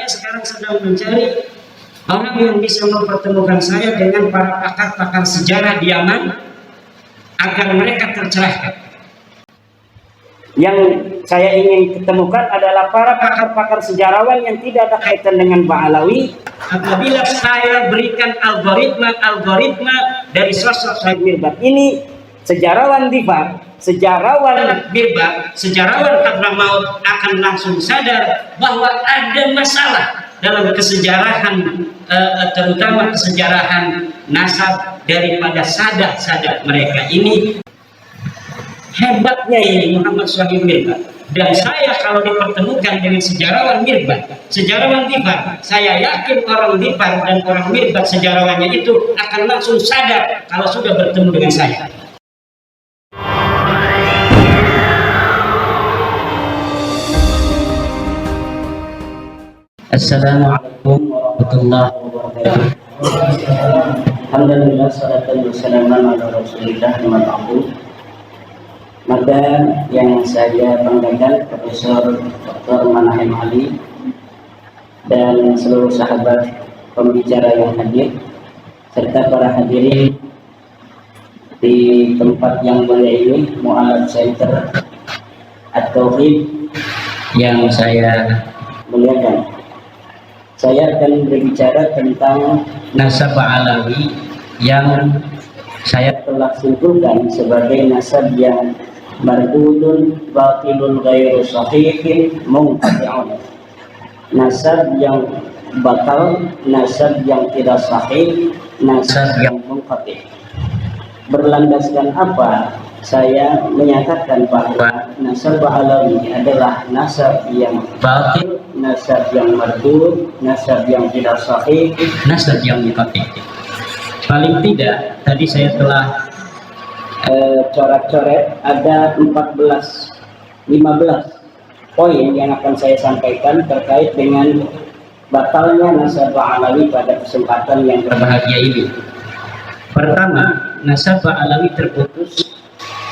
saya sekarang sedang mencari orang yang bisa mempertemukan saya dengan para pakar-pakar sejarah di Yaman agar mereka tercerahkan. Yang saya ingin ketemukan adalah para pakar-pakar sejarawan yang tidak ada kaitan dengan Ba'alawi. Apabila saya berikan algoritma dari sosok Said Mirbad ini, sejarawan Difar, sejarawan Mirbad, sejarawan Hadramaut akan langsung sadar bahwa ada masalah dalam kesejarahan, terutama kesejarahan nasab daripada sadat-sadat mereka ini. Hebatnya ini Muhammad Syahid Mirbad. Dan saya kalau dipertemukan dengan sejarawan Mirbad, sejarawan Difar, saya yakin orang Difar dan orang Mirbad sejarawannya itu akan langsung sadar kalau sudah bertemu dengan saya. Assalamualaikum warahmatullahi wabarakatuh. Alhamdulillah, salatu wassalamu ala Rasulillah wa ba'du. Maka yang saya banggakan Profesor Dr. Manahem Ali dan seluruh sahabat pembicara yang hadir serta para hadirin di tempat yang mulia ini, Mu'alaf Center At-Tauhid yang saya muliakan. Saya akan berbicara tentang nasab Ba'alawi yang saya telah simpulkan sebagai nasab yang mardudun batilun ghairu sahihin munqati'un. Nasab yang batal, nasab yang tidak sahih, nasab yang munqati'. Berlandaskan apa saya menyatakan bahwa nasab Ba'alawi adalah nasab yang batil, nasab yang mardud, nasab yang tidak sahih, nasab yang munqati'. Paling tidak tadi saya telah coret-coret ada 15 poin yang akan saya sampaikan terkait dengan batalnya nasab Ba'alawi pada kesempatan yang berbahagia ini. Pertama, nasab Ba'alawi terputus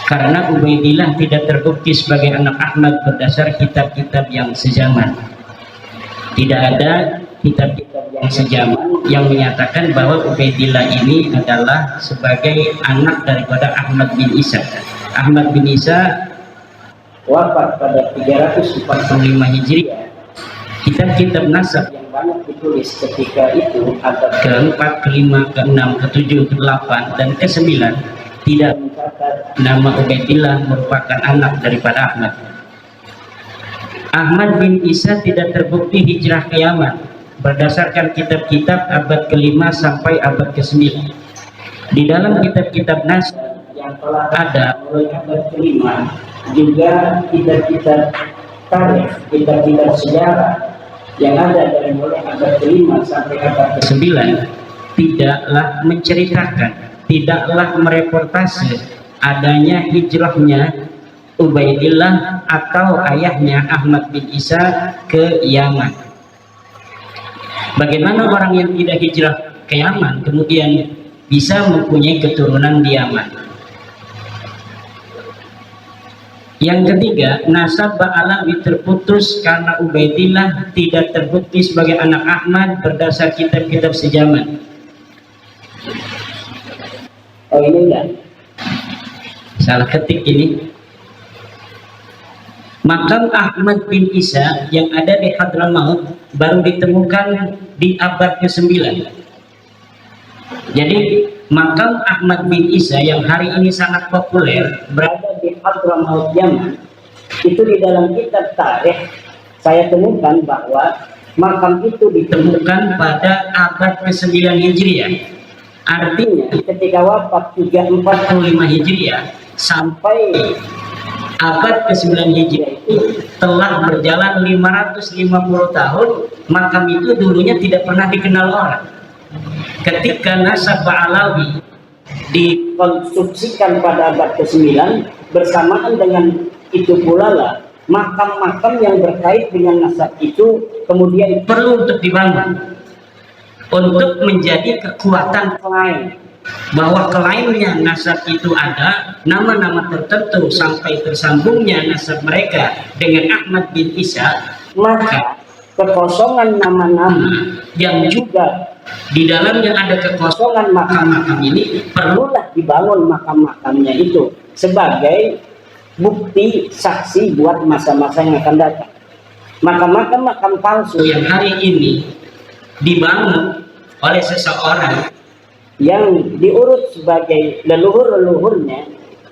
karena Ubaidillah tidak terbukti sebagai anak Ahmad berdasar kitab-kitab yang sejaman. Tidak ada kitab-kitab yang sejaman yang menyatakan bahwa Ubaidillah ini adalah sebagai anak daripada Ahmad bin Isa. Ahmad bin Isa wafat pada 345 Hijriah. Kitab-kitab nasab yang banyak ditulis ketika itu abad ke-4, ke-5, ke-6, ke-7, ke-8 dan ke-9 tidak mencatat nama Ubaidillah merupakan anak daripada Ahmad. Ahmad bin Isa tidak terbukti hijrah ke Yaman berdasarkan kitab-kitab abad ke-5 sampai abad ke-9. Di dalam kitab-kitab nasab yang telah ada mulai abad ke-5, juga kitab-kitab tarikh, kitab-kitab sejarah yang ada dari mulai abad ke-5 sampai abad ke-9 tidaklah menceritakan, tidaklah mereportase adanya hijrahnya Ubaidillah atau ayahnya Ahmad bin Isa ke Yaman. Bagaimana orang yang tidak hijrah ke Yaman kemudian bisa mempunyai keturunan di Yaman? Yang ketiga, nasab Ba'alawi terputus karena Ubaidillah tidak terbukti sebagai anak Ahmad berdasar kitab-kitab sejaman. Oh, ini enggak? Salah ketik ini. Makam Ahmad bin Isa yang ada di Hadramaut baru ditemukan di abad ke-9. Jadi makam Ahmad bin Isa yang hari ini sangat populer berada di Hadramaut Yaman, itu di dalam kitab tarikh saya temukan bahwa makam itu ditemukan pada abad ke-9 Hijriah. Artinya ketika wafat 345 Hijriah sampai abad ke-9 Hijriah itu telah berjalan 550 tahun. Makam itu dulunya tidak pernah dikenal orang. Ketika nasab Ba'alawi dikonstruksikan pada abad ke-9, bersamaan dengan itu pula lah makam-makam yang berkait dengan nasab itu kemudian perlu untuk dibangun untuk menjadi kekuatan klaim bahwa klaimnya nasab itu ada nama-nama tertentu sampai tersambungnya nasab mereka dengan Ahmad bin Isa. Maka kekosongan nama-nama yang juga di dalamnya ada kekosongan makam-makam ini, perlulah dibangun makam-makamnya itu sebagai bukti saksi buat masa-masa yang akan datang. Maka makam-makam palsu yang hari ini dibangun oleh seseorang yang diurut sebagai leluhur-leluhurnya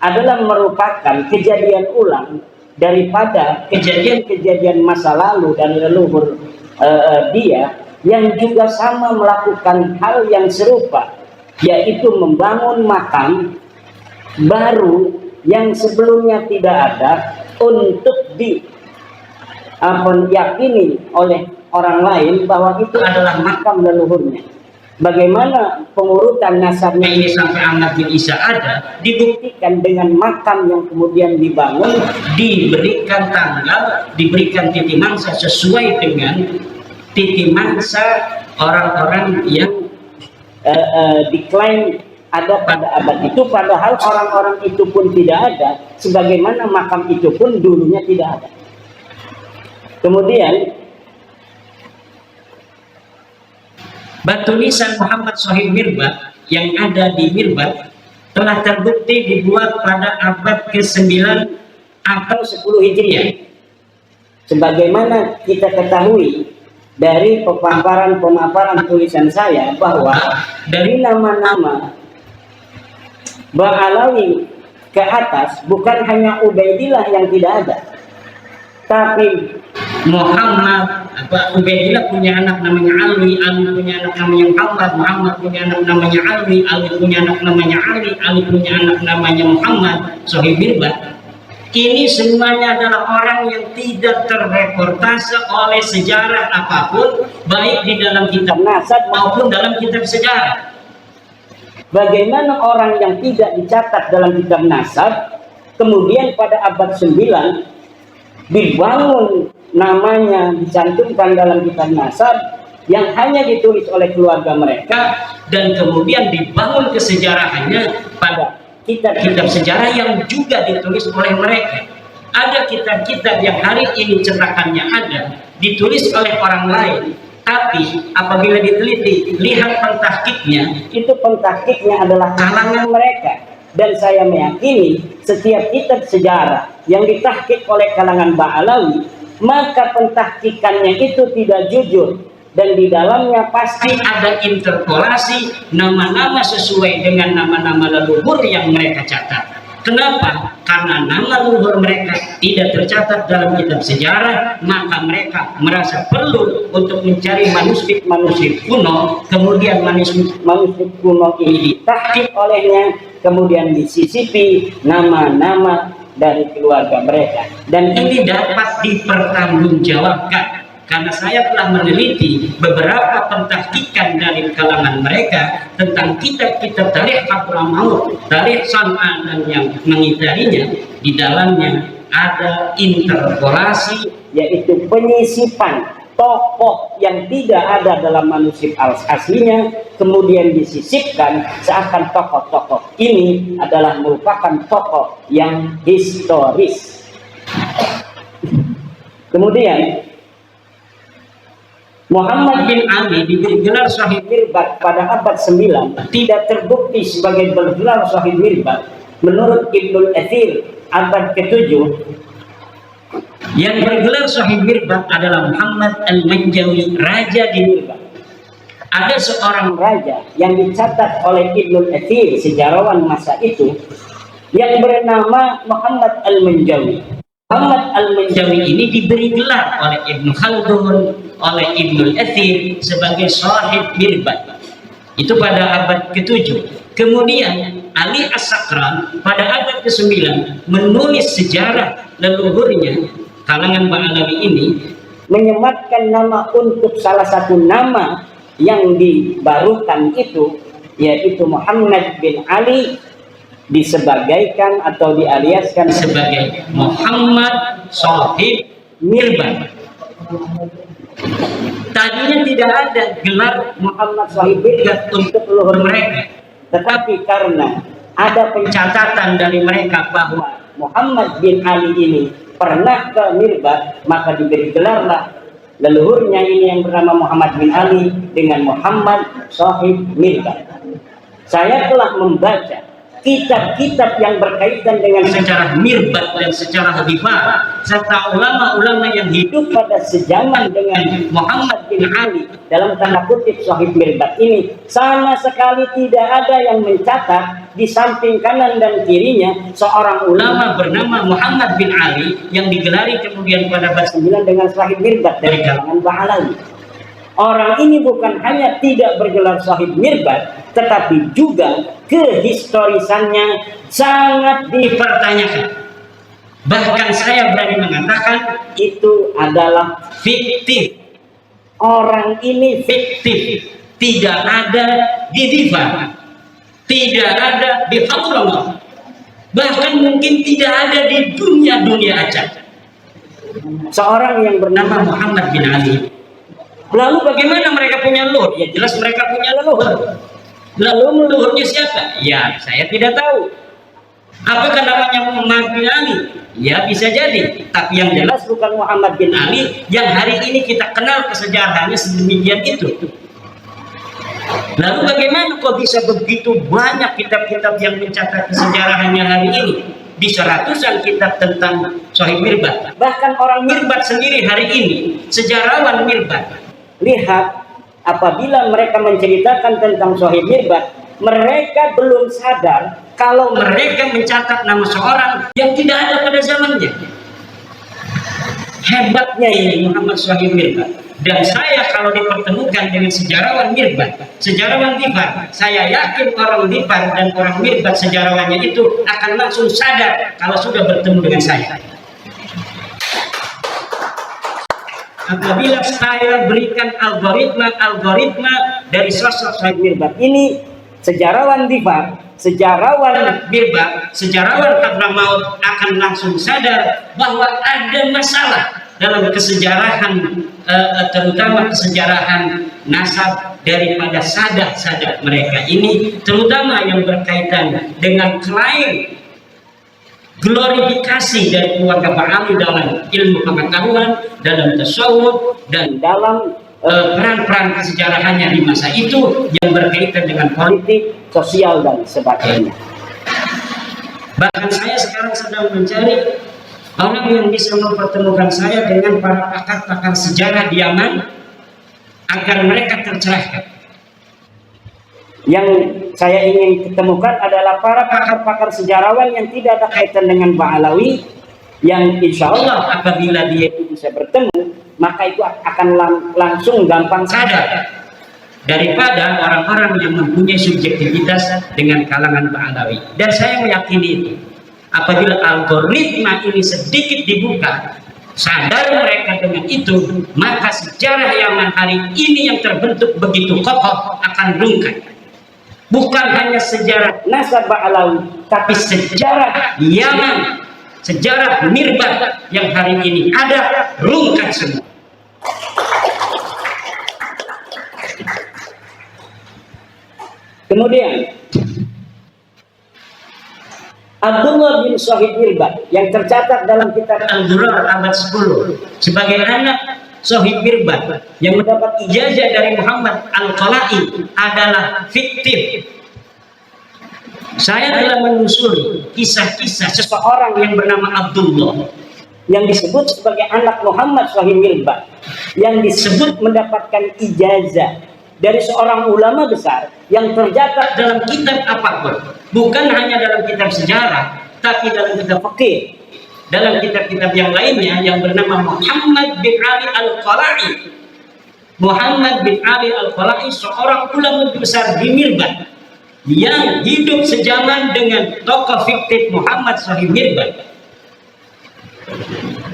adalah merupakan kejadian ulang daripada kejadian-kejadian masa lalu dari leluhur dia yang juga sama melakukan hal yang serupa, yaitu membangun makam baru yang sebelumnya tidak ada untuk diyakini oleh orang lain bahwa itu adalah makam leluhurnya. Bagaimana pengurutan nasabnya ini sampai Ahmad bin Isa ada, dibuktikan dengan makam yang kemudian dibangun, diberikan tanggal, diberikan titik mangsa sesuai dengan titik mangsa orang-orang yang diklaim ada pada abad itu, padahal orang-orang itu pun tidak ada, sebagaimana makam itu pun dulunya tidak ada. Kemudian batu nisan Muhammad Shahid Mirbat yang ada di Mirbat telah terbukti dibuat pada abad ke-9 atau 10 Hijriah. Sebagaimana kita ketahui dari pemaparan tulisan saya bahwa dari nama-nama Ba'alawi ke atas bukan hanya Ubaidillah yang tidak ada, tapi Muhammad, Ubaidillah punya anak namanya Ali, Ali punya anak namanya Muhammad, Muhammad punya anak namanya Ali, Ali punya anak namanya Ali, Ali punya anak namanya Muhammad Shahid Mirbat. Ini semuanya adalah orang yang tidak terreportase oleh sejarah apapun, baik di dalam kitab nasab maupun dalam kitab sejarah. Bagaimana orang yang tidak dicatat dalam kitab nasab kemudian pada abad 9 dibangun namanya, dicantumkan dalam kitab nasab yang hanya ditulis oleh keluarga mereka, dan kemudian dibangun kesejarahannya pada kitab-kitab sejarah yang juga ditulis oleh mereka. Ada kitab-kitab yang hari ini cetakannya ada, ditulis oleh orang lain, tapi apabila diteliti, lihat pentahkiknya, itu pentahkiknya adalah kalangan mereka. Dan saya meyakini setiap kitab sejarah yang ditahkik oleh kalangan Ba'alawi, maka pentahkikannya itu tidak jujur, dan di dalamnya pasti ada interpolasi nama-nama sesuai dengan nama-nama leluhur yang mereka catat. Kenapa? Karena nama leluhur mereka tidak tercatat dalam kitab sejarah, maka mereka merasa perlu untuk mencari manuskrip kuno, kemudian manuskrip kuno ini ditahkik olehnya, kemudian disisipi nama-nama dari keluarga mereka, dan ini dapat dipertanggungjawabkan karena saya telah meneliti beberapa pentahkikan dari kalangan mereka tentang kitab-kitab tarikh Hadramaut, tarikh San'a dan yang mengitarinya. Di dalamnya ada interpolasi, yaitu penyisipan tokoh yang tidak ada dalam manuskrip aslinya, kemudian disisipkan seakan tokoh-tokoh ini adalah merupakan tokoh yang historis. Kemudian Muhammad bin Ali diberi gelar Shahid Mirbat pada abad 9 tidak terbukti sebagai bergelar Shahid Mirbat. Menurut Ibnul Athir abad ke-7, yang bergelar Shahid Mirbat adalah Muhammad Al-Manjawi, raja di Mirbat. Ada seorang raja yang dicatat oleh Ibnul Athir, sejarawan masa itu, yang bernama Muhammad Al-Manjawi. Muhammad Al-Manjawi ini diberi gelar oleh Ibnu Khaldun, oleh Ibnul Athir sebagai Shahid Mirbat. Itu pada abad ke-7. Kemudian Ali As-Sakran pada abad ke-9 menulis sejarah leluhurnya, kalangan Ba'alawi ini, menyematkan nama untuk salah satu nama yang dibarukan itu, yaitu Muhammad bin Ali, disebagaikan atau dialiaskan sebagai Muhammad Shahid Mirbat. Tadinya tidak ada gelar Muhammad Shahid Mirbat untuk leluhur mereka, tetapi karena ada pencatatan dari mereka bahwa Muhammad bin Ali ini pernah ke Mirbat, maka diberi gelarlah leluhurnya ini yang bernama Muhammad bin Ali dengan Muhammad Shahib Mirbad. Saya telah membaca kitab-kitab yang berkaitan dengan sejarah Mirbad dan sejarah Difar, serta ulama-ulama yang hidup pada sejaman dengan Muhammad bin Ali dalam tanda kutip Shahib Mirbad ini. Sama sekali tidak ada yang mencatat di samping kanan dan kirinya seorang ulama bernama Muhammad bin Ali yang digelari kemudian pada abad 9 dengan Shahib Mirbad dari kalangan Ba'alawi. Orang ini bukan hanya tidak bergelar Shahib Mirbad, tetapi juga kehistorisannya sangat dipertanyakan. Bahkan saya berani mengatakan itu adalah fiktif. Orang ini fiktif, tidak ada di Difar, tidak ada di Fatullah, bahkan mungkin tidak ada di dunia acak. Seorang yang bernama Muhammad bin Ali. Lalu bagaimana mereka punya leluhur? Ya jelas mereka punya leluhur. Lalu leluhurnya siapa? Ya saya tidak tahu. Apakah namanya Muhammad bin Ali? Ya bisa jadi. Tapi yang jelas bukan Muhammad bin Ali yang hari ini kita kenal kesejarahannya sedemikian itu. Lalu bagaimana kok bisa begitu banyak kitab-kitab yang mencatat kesejarahannya hari ini? Bisa ratusan kitab tentang Shahib Mirbad. Bahkan orang Mirbad sendiri hari ini, sejarawan Mirbad, lihat apabila mereka menceritakan tentang Shahib Mirbad, mereka belum sadar kalau mereka mencatat nama seorang yang tidak ada pada zamannya. Hebatnya ini Muhammad Shahib Mirbad. Dan saya kalau dipertemukan dengan sejarawan Mirbad, sejarawan Difar, saya yakin orang Difar dan orang Mirbad sejarawannya itu akan langsung sadar kalau sudah bertemu dengan saya. Apabila saya berikan algoritma dari sosok Shahib Mirbad ini, sejarawan Difar, sejarawan Mirbad, sejarawan Hadramaut akan langsung sadar bahwa ada masalah dalam kesejarahan, terutama kesejarahan nasab daripada sadat-sadat mereka ini, terutama yang berkaitan dengan klaim glorifikasi dari keluarga Ba'alawi dalam ilmu pengetahuan, dalam tasawuf, dan dalam peran-peran kesejarahannya di masa itu yang berkaitan dengan politik, sosial, dan sebagainya. Bahkan saya sekarang sedang mencari orang yang bisa mempertemukan saya dengan para pakar-pakar sejarah di Yaman agar mereka tercerahkan. Yang saya ingin ketemukan adalah para pakar-pakar sejarawan yang tidak ada kaitan dengan Ba'alawi, yang insya Allah apabila dia itu bisa bertemu, maka itu akan langsung gampang sadar daripada orang-orang yang mempunyai subjektivitas dengan kalangan Ba'alawi. Dan saya meyakini itu. Apabila algoritma ini sedikit dibuka, sadar mereka dengan itu, maka sejarah Yaman hari ini yang terbentuk begitu kokoh akan rungkat. Bukan hanya sejarah nasab Ba'alawi, tapi sejarah Yaman, sejarah Mirbad yang hari ini ada, rungkat semua. Kemudian Abdullah bin Shahib Mirbad yang tercatat dalam kitab Al-Durar abad 10 sebagai anak Shahib Mirbad yang mendapat ijazah dari Muhammad Al-Qala'i adalah fiktif. Saya telah menelusuri kisah-kisah seseorang yang bernama Abdullah yang disebut sebagai anak Muhammad Shahib Mirbad, yang disebut mendapatkan ijazah dari seorang ulama besar yang tercatat dalam kitab apapun, bukan hanya dalam kitab sejarah, tapi dalam kitab fikih, dalam kitab-kitab yang lainnya, yang bernama Muhammad bin Ali Al-Qala'i. Muhammad bin Ali Al-Qala'i seorang ulama besar di Mirbad yang hidup sejaman dengan tokoh fiktif Muhammad Shahib Mirbad.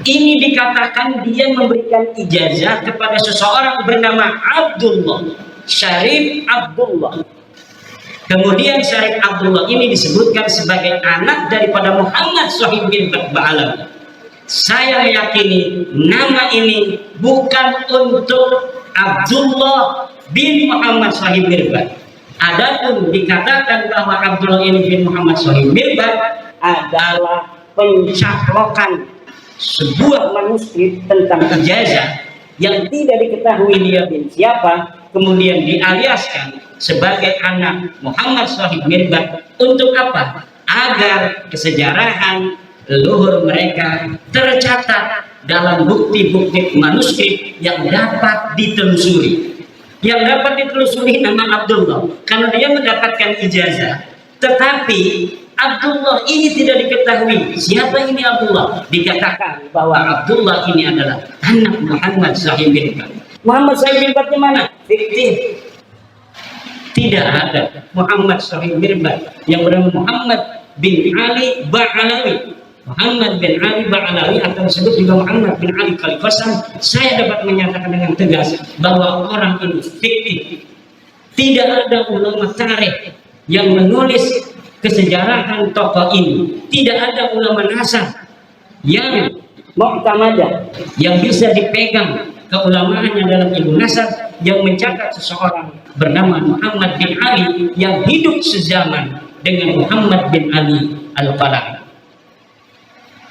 Ini dikatakan dia memberikan ijazah kepada seseorang bernama Abdullah, Syarif Abdullah. Kemudian Syarif Abdullah ini disebutkan sebagai anak daripada Muhammad Shahib Mirbad Ba'alawi. Saya meyakini nama ini bukan untuk Abdullah bin Muhammad Shahib Mirbad. Adapun dikatakan bahwa Abdullah ini bin Muhammad Shahib Mirbad adalah pencaplokan sebuah manuskrip tentang ijazah yang tidak diketahui dia bin siapa, kemudian dialiaskan sebagai anak Muhammad Shahid Mirbad. Untuk apa? Agar kesejarahan leluhur mereka tercatat dalam bukti-bukti manuskrip yang dapat ditelusuri. Yang dapat ditelusuri nama Abdullah karena dia mendapatkan ijazah, tetapi Abdullah ini tidak diketahui siapa ini Abdullah. Dikatakan bahwa Abdullah ini adalah anak Muhammad Shahid Mirbad. Muhammad Shahid Mirbad di mana? Fiktif. Tidak ada Muhammad Shahid Mirbad yang bernama Muhammad bin Ali Ba'alawi. Muhammad bin Ali Ba'alawi atau disebut juga Muhammad bin Ali Khalifasam. Saya dapat menyatakan dengan tegas bahwa orang ini fiktif. Tidak ada ulama tarikh yang menulis kesejarahan tokoh ini. Tidak ada ulama nasab yang mu'tamadah, yang bisa dipegang keulamaannya dalam ilmu nasab, yang mencatat seseorang bernama Muhammad bin Ali yang hidup sezaman dengan Muhammad bin Ali Al-Qala'i.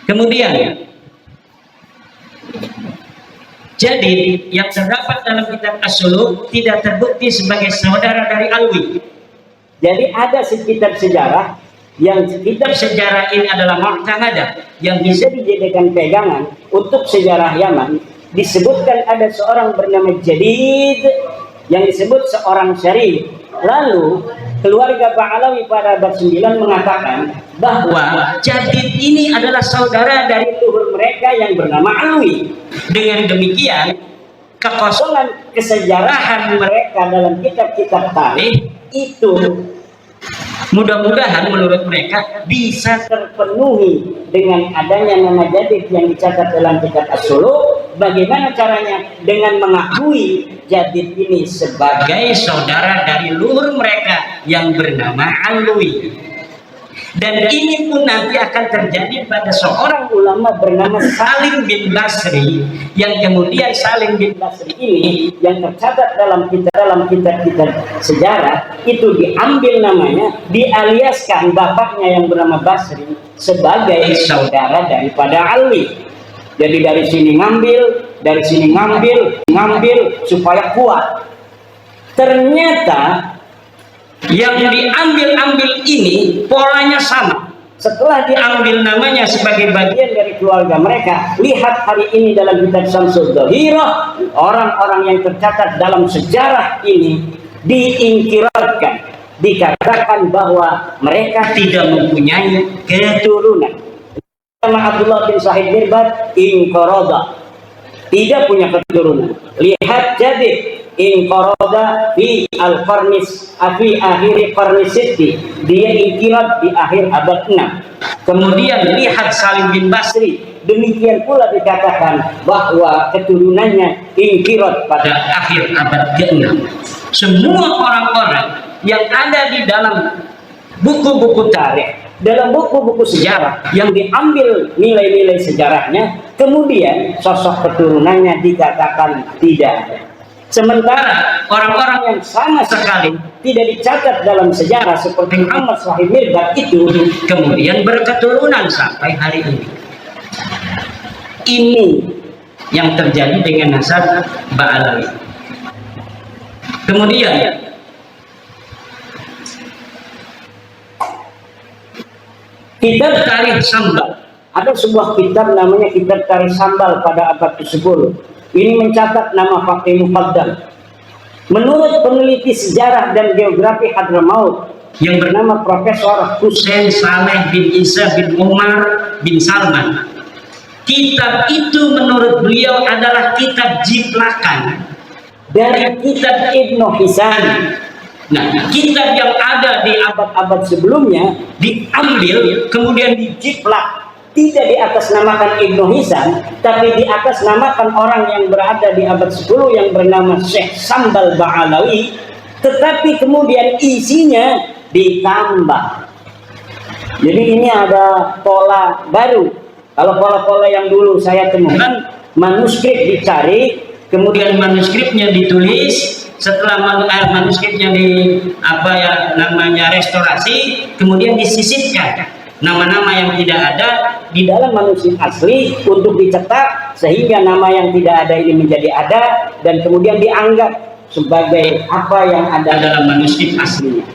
Kemudian, jadi yang terdapat dalam kitab As-Suluk tidak terbukti sebagai saudara dari Alwi. Jadi ada kitab sejarah yang kitab sejarah ini adalah mu'tamadah yang bisa dijadikan pegangan untuk sejarah Yaman. Disebutkan ada seorang bernama Jadid yang disebut seorang syarif. Lalu keluarga Ba'alawi pada abad 9 mengatakan bahwa Jadid ini adalah saudara dari leluhur mereka yang bernama Alwi. Dengan demikian kekosongan kesejarahan mereka dalam kitab-kitab tarikh itu mudah-mudahan menurut mereka bisa terpenuhi dengan adanya nama Jadid yang dicatat dalam kitab As-Suluk. Bagaimana caranya? Dengan mengakui Jadid ini sebagai saudara dari leluhur mereka yang bernama Alwi. Dan ini pun nanti akan terjadi pada seorang ulama bernama Salim bin Basri, yang kemudian Salim bin Basri ini yang tercatat dalam kitab-kitab sejarah itu diambil namanya, dialiaskan bapaknya yang bernama Basri sebagai saudara daripada Alwi. Jadi dari sini ngambil supaya kuat. Ternyata yang diambil ini polanya sama. Setelah diambil namanya sebagai bagian dari keluarga mereka, lihat hari ini dalam kitab Syamsul Dhahirah, orang-orang yang tercatat dalam sejarah ini diingkirkan, dikatakan bahwa mereka tidak mempunyai keturunan. Nama Abdullah bin Shahid Mirbad inqarada, tidak punya keturunan. Lihat Jadid inqarada fi al-qarnis fi akhir qarnis sitti, dia inqirat di akhir abad 6. Kemudian lihat Salim bin Basri, demikian pula dikatakan bahwa keturunannya inqirat pada akhir abad ke-6. Semua orang-orang yang ada di dalam buku-buku tarikh, dalam buku-buku sejarah yang diambil nilai-nilai sejarahnya, kemudian sosok keturunannya dikatakan tidak ada. Sementara orang-orang yang sama sekali tidak dicatat dalam sejarah seperti Muhammad Shahid Mirbad itu kemudian berketurunan sampai hari ini. Ini yang terjadi dengan nasab Ba'alawi. Kemudian kitab Tarikh Sambal, ada sebuah kitab namanya kitab Tarikh Sambal pada abad ke-10. Ini mencatat nama Faqih Muqaddam. Menurut peneliti sejarah dan geografi Hadramaut yang bernama Profesor Hussein Saleh bin Isa bin Umar bin Salman, kitab itu menurut beliau adalah kitab jiplakan dari kitab Ibnu Hizam. Nah, kitab yang ada di abad-abad sebelumnya diambil kemudian dijiplak, tidak diatasnamakan Ibnu Hizam, tapi diatasnamakan orang yang berada di abad 10 yang bernama Syekh Sambal Ba'alawi, tetapi kemudian isinya ditambah. Jadi ini ada pola baru. Kalau pola-pola yang dulu saya temukan, manuskrip dicari, kemudian manuskripnya ditulis, setelah manuskripnya restorasi, kemudian disisipkan nama-nama yang tidak ada, di dalam manuskrip asli untuk dicetak sehingga nama yang tidak ada ini menjadi ada dan kemudian dianggap sebagai apa yang ada dalam manuskrip aslinya.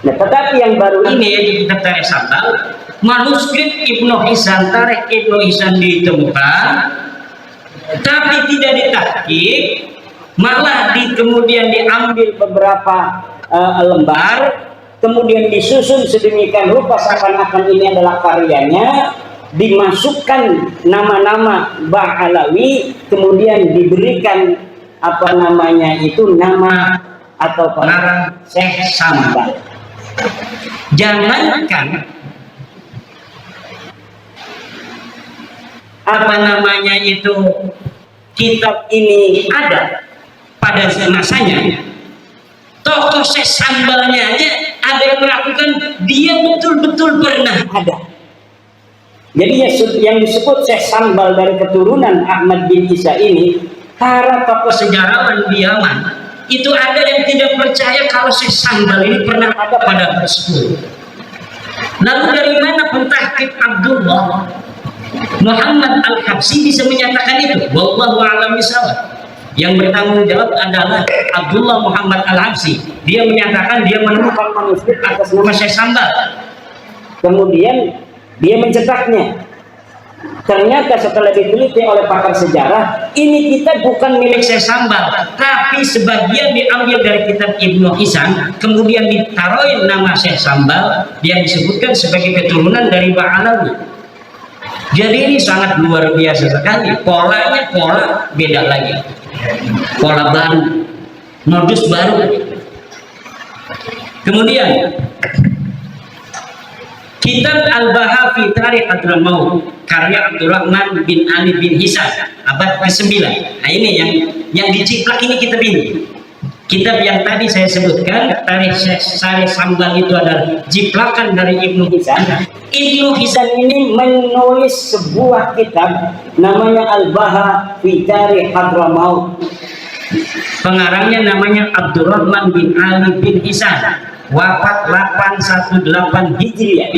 Nah, tetapi yang baru ini yaitu kitab Tarikh Sambal, manuskrip Ibnu Hisan, Tarikh Ibnu Hisan ditemukan, tapi tidak ditahqiq, malah kemudian diambil beberapa lembar, kemudian disusun sedemikian rupa seakan-akan ini adalah karyanya, dimasukkan nama-nama Ba'alawi, kemudian diberikan apa namanya itu nama atau pengarang Syekh Sambal. Jangankan apa namanya itu kitab ini ada pada masanya, tokoh Syekh Sambalnya aja ada yang melakukan, dia betul-betul pernah ada. Jadi yang disebut Syekh Sambal dari keturunan Ahmad bin Isa ini, para tokoh sejarawan di Yaman itu ada yang tidak percaya kalau Syekh Sambal ini pernah ada pada abad 10. Lalu dari mana pentahqiq Abdullah Muhammad Al-Habsyi bisa menyatakan itu? Wallahu a'lam bishawab. Yang bertanggung jawab adalah Abdullah Muhammad Al-Habsyi. Dia menyatakan dia menemukan manuskrip atas nama Syekh Sambal. Kemudian dia mencetaknya. Ternyata setelah diteliti oleh pakar sejarah, ini kita bukan milik Syekh Sambal, tapi sebagian diambil dari kitab Ibnu Hisan, kemudian ditaruhin nama Syekh Sambal, dia disebutkan sebagai keturunan dari Ba'alawi. Jadi ini sangat luar biasa sekali. Polanya pola beda lagi, pola baru, modus baru. Kemudian kitab Al-Baha fi Tarikh Hadramaut karya Abdurrahman bin Ali bin Hisan abad ke-9. Nah ini yang diciplak ini kitab ini. Kitab yang tadi saya sebutkan Tarikh Sambal itu adalah ciplakan dari Ibnu Hisan. Ibnu Hisan ini menulis sebuah kitab namanya Al-Baha fi Tarikh Hadramaut. Pengarangnya namanya Abdurrahman bin Ali bin Hisan, wafat 818 Hijriah.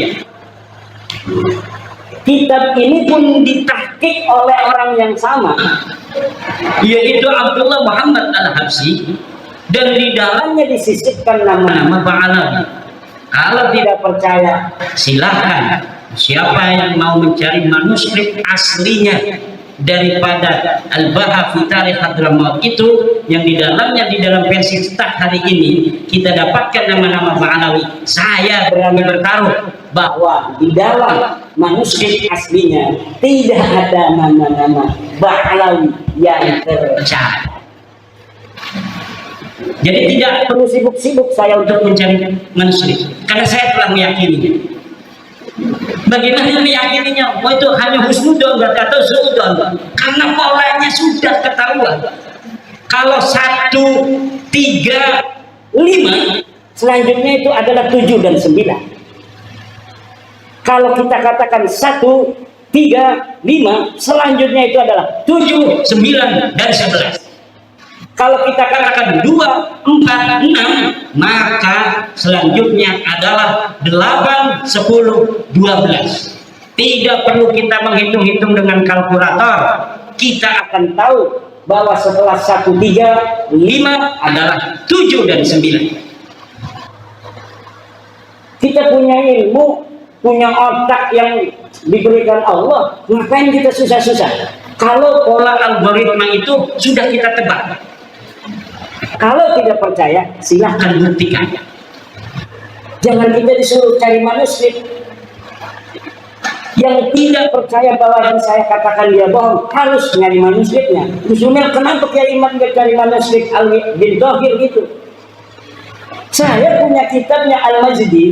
Kitab ini pun ditahqiq oleh orang yang sama, yaitu Abdullah Muhammad Al-Habsyi, dan di dalamnya disisipkan nama-nama Ba'alawi. Kalau tidak percaya, silahkan. Siapa yang mau mencari manuskrip aslinya daripada Al-Baha fi Tarikh Hadramaut itu, yang di dalamnya, di dalam versi cetak hari ini kita dapatkan nama-nama Ba'alawi. Saya berani bertaruh bahwa di dalam manuskrip aslinya tidak ada nama-nama Ba'alawi yang tercatat. Jadi tidak perlu sibuk-sibuk saya untuk mencari manuskrip, karena saya telah meyakini. Bagaimana meyakininya? Oh, itu hanya husnudon atau suudon, karena polanya sudah ketahuan. Kalau 1, 3, 5, selanjutnya itu adalah 7 dan 9. Kalau kita katakan 1, 3, 5, selanjutnya itu adalah 7, 9, dan 11. Kalau kita katakan 2, 4, 6, maka selanjutnya adalah 8, 10, 12. Tidak perlu kita menghitung-hitung dengan kalkulator. Kita akan tahu bahwa setelah 1, 3, 5 adalah 7 dan 9. Kita punya ilmu, punya otak yang diberikan Allah, ngapain kita susah-susah? Kalau pola algoritma itu sudah kita tebak. Kalau tidak percaya, silahkan buktikan. Jangan kita disuruh cari manuskrip. Yang tidak percaya bahwa yang saya katakan dia bohong, harus nyari manuskripnya. Usulnya kenapa Kiai Imam nggak cari manuskrip Alwi bin Thohir gitu? Saya punya kitabnya Al-Majdi,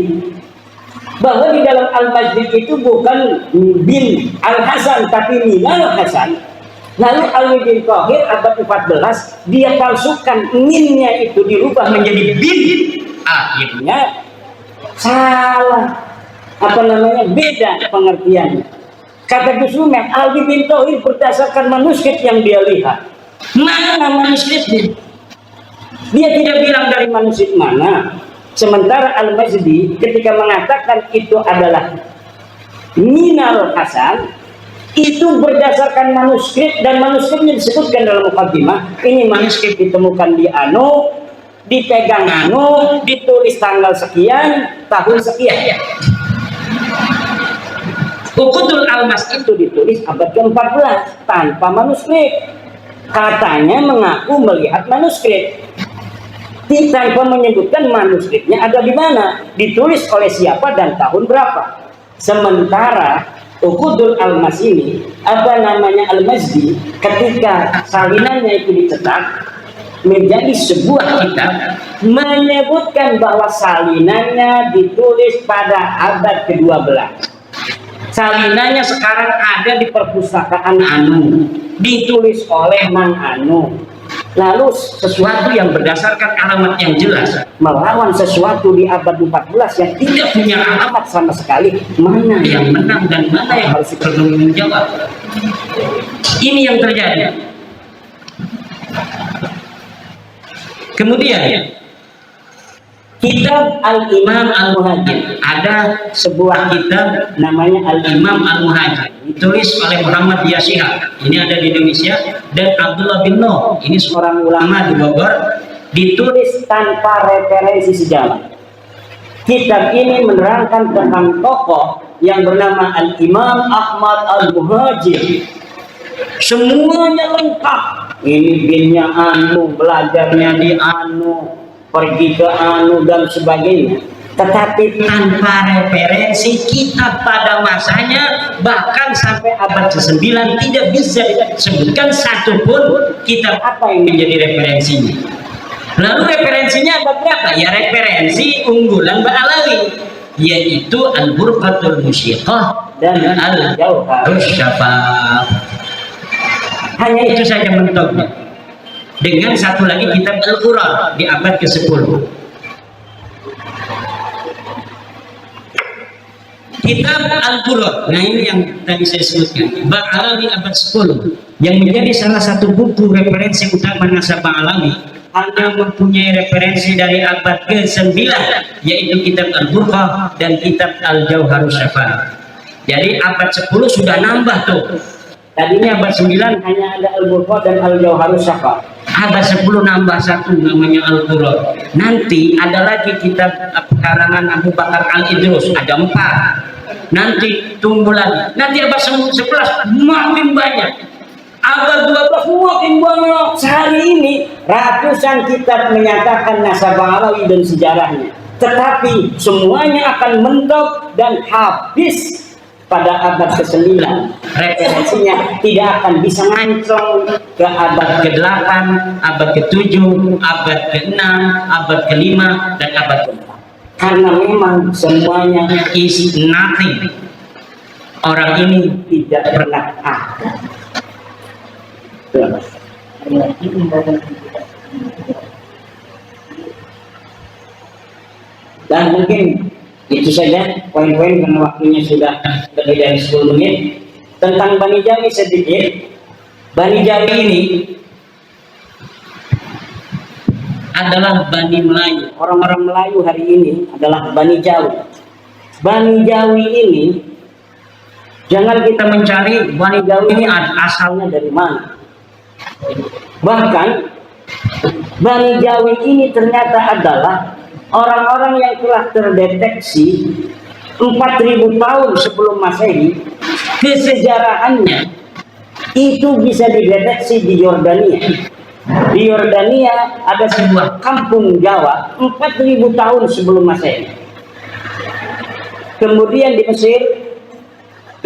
bahwa di dalam Al-Majdi itu bukan bin Al-Hasan tapi Minal Hasan. Lalu Alwi bin Thohir abad 14 dia palsukan, minnya itu dirubah menjadi bin, akhirnya salah, apa namanya, beda pengertiannya. Kata Gus Umar, Alwi bin Thohir berdasarkan manuskrip yang dia lihat. Mana manuskripnya? Dia tidak bilang dari manuskrip mana. Sementara Al-Majdi ketika mengatakan itu adalah minal Hasan, itu berdasarkan manuskrip, dan manuskripnya disebutkan dalam mukaddimah. Ini manuskrip ditemukan di anu, dipegang anu, ditulis tanggal sekian, tahun sekian. Uqudul Almas itu ditulis abad ke-14 tanpa manuskrip. Katanya mengaku melihat manuskrip, tanpa menyebutkan manuskripnya ada di mana, ditulis oleh siapa dan tahun berapa. Sementara Uqudul Almas ini, apa namanya, Al-Mazdi, ketika salinannya itu dicetak menjadi sebuah kitab, menyebutkan bahwa salinannya ditulis pada abad ke-12. Salinannya sekarang ada di perpustakaan anu, ditulis oleh Mang Anu. Lalu sesuatu yang berdasarkan alamat yang jelas melawan sesuatu di abad 14 yang tidak punya alamat sama sekali, mana yang menang dan mana yang harus bertanggung jawab? Ini yang terjadi. Kemudian kitab Al-Imam Al-Muhajir, ada sebuah kitab namanya Al-Imam Al-Muhajir, ditulis oleh Muhammad Yashihab, ini ada di Indonesia, dan Abdullah bin Noh, ini seorang ulama di Bogor, ditulis tanpa referensi sejarah. Kitab ini menerangkan tentang tokoh yang bernama Al-Imam Ahmad Al-Muhajir. Semuanya lengkap, ini binnya anu, belajarnya di anu, pergi ke anu dan sebagainya, tetapi tanpa referensi. Kitab pada masanya bahkan sampai abad ke-9 tidak bisa disebutkan satupun kitab apa yang menjadi referensinya. Lalu referensinya abad berapa? Ya referensi unggulan Ba'alawi, yaitu Al-Burqatul Musyiqah dan Al-Jauharus Syafaf. Hanya itu saja mentoknya. Dengan satu lagi kitab Al-Quran di abad ke-10. Kitab Al-Quran, nah ini yang tadi saya sebutkan, Ba'alawi abad 10, yang menjadi salah satu buku referensi utama nasabah Alawi, hanya mempunyai referensi dari abad ke-9, yaitu kitab Al-Burqah dan kitab Al-Jauharus Syafaf. Jadi abad 10 sudah nambah tuh. Tadinya abad 9 hanya ada Al-Burqah dan Al-Jauharus Syafaf. Abad 10 nambah satu namanya Al-Quran. Nanti ada lagi kitab karangan Abu Bakar Al-Idrus, ada 4. Nanti tunggu lagi. Nanti abad 11 makin banyak. Abad 12 makin banyak. Sehari ini ratusan kitab menyatakan nasabah Alawi dan sejarahnya. Tetapi semuanya akan mentok dan habis pada abad ke-9. Referensinya tidak akan bisa ngancong ke abad ke-8, abad ke-7, abad ke-6, abad ke-5, dan abad ke-4. Karena memang semuanya is nothing. Orang ini tidak pernah ada. Dan mungkin itu saja poin-poin karena waktunya sudah lebih dari 10 menit. Tentang Bani Jawi sedikit. Bani Jawi ini adalah Bani Melayu. Orang-orang Melayu hari ini adalah Bani Jawi. Bani Jawi ini, jangan kita mencari Bani Jawi ini asalnya dari mana. Bahkan Bani Jawi ini ternyata adalah orang-orang yang telah terdeteksi 4000 tahun sebelum Masehi. Kesejarahannya itu bisa dideteksi di Yordania. Di Yordania ada sebuah kampung Jawa 4000 tahun sebelum Masehi. Kemudian di Mesir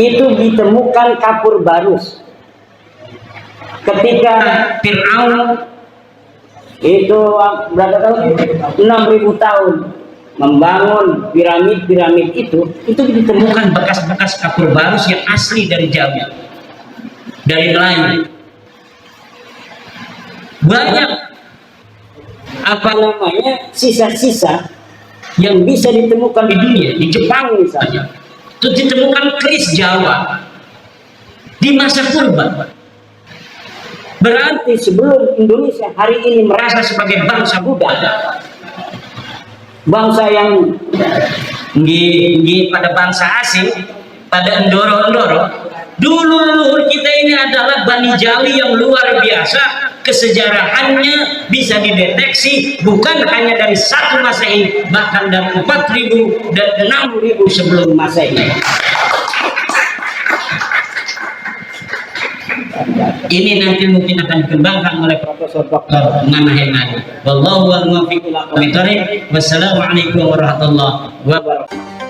itu ditemukan kapur barus. Ketika Fir'aun itu berapa tahun? 6000 tahun membangun piramid-piramid itu ditemukan bekas-bekas kapur barus yang asli dari Jawa, dari Melayu. Banyak apa namanya sisa-sisa yang bisa ditemukan di dunia. Di Jepang misalnya itu ditemukan keris Jawa di masa purba. Berarti sebelum Indonesia hari ini merasa sebagai bangsa Buddha, bangsa yang pada bangsa asing, pada endoro-endoro. Dulu leluhur kita ini adalah Bani Jali yang luar biasa, kesejarahannya bisa dideteksi bukan hanya dari 1 Masehi, bahkan dari 4.000 dan 6.000 sebelum Masehi. Ini nanti mungkin akan dikembangkan oleh Profesor Dr. Nana Hemani. Wallahu a'lam bishawab. Wassalamualaikum warahmatullahi wabarakatuh.